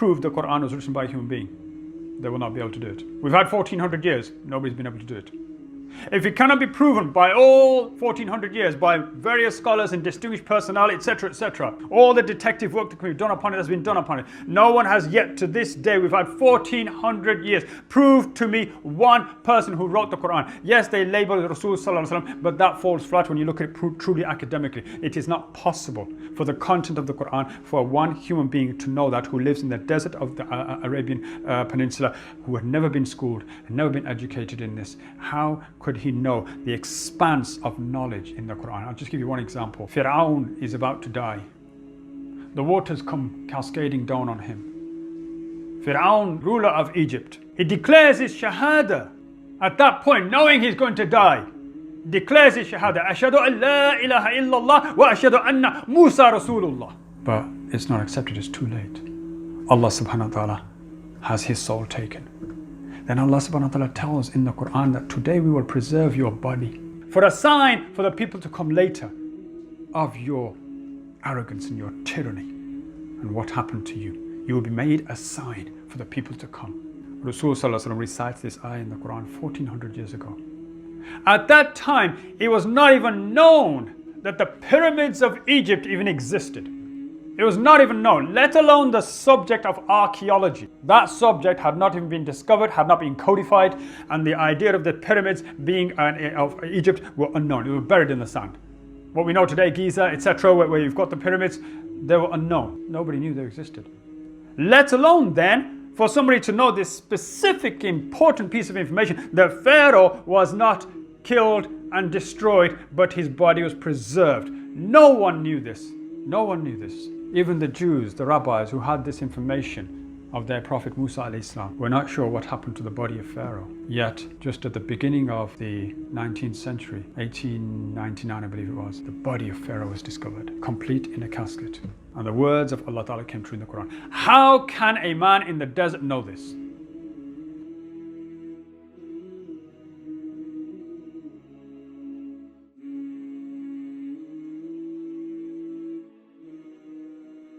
prove the Quran was written by a human being, they will not be able to do it. We've had 1400 years, nobody's been able to do it. If it cannot be proven by all 1400 years, by various scholars and distinguished personality, etc., all the detective work that can be done upon it has been done upon it. No one has yet to this day, we've had 1400 years, proved to me one person who wrote the Quran. Yes, they label it Rasul Sallallahu Alaihi Wasallam, but that falls flat when you look at it truly academically. It is not possible for the content of the Quran for one human being to know that, who lives in the desert of the Arabian Peninsula, who had never been schooled, had never been educated in this. How could he know the expanse of knowledge in the Quran? I'll just give you one example. Fir'aun is about to die. The waters come cascading down on him. Fir'aun, ruler of Egypt, he declares his shahada at that point, knowing he's going to die. Declares his shahada, ashhadu an la ilaha illallah wa ashhadu anna Musa Rasulullah. But it's not accepted, it's too late. Allah subhanahu wa ta'ala has his soul taken. Then Allah subhanahu wa ta'ala tells in the Quran that today we will preserve your body for a sign for the people to come later of your arrogance and your tyranny. And what happened to you? You will be made a sign for the people to come. Rasul Sallallahu Alaihi Wasallam recites this ayah in the Quran 1400 years ago. At that time, it was not even known that the pyramids of Egypt even existed. It was not even known, let alone the subject of archaeology. That subject had not even been discovered, had not been codified, and the idea of the pyramids being of Egypt were unknown. They were buried in the sand. What we know today, Giza, etc., where you've got the pyramids, they were unknown. Nobody knew they existed. Let alone then, for somebody to know this specific important piece of information, that Pharaoh was not killed and destroyed, but his body was preserved. No one knew this. No one knew this. Even the Jews, the rabbis who had this information of their prophet Musa alayhi salam, were not sure what happened to the body of Pharaoh. Yet, just at the beginning of the 19th century, 1899 I believe it was, the body of Pharaoh was discovered, complete in a casket. And the words of Allah Ta'ala came true in the Quran. How can a man in the desert know this?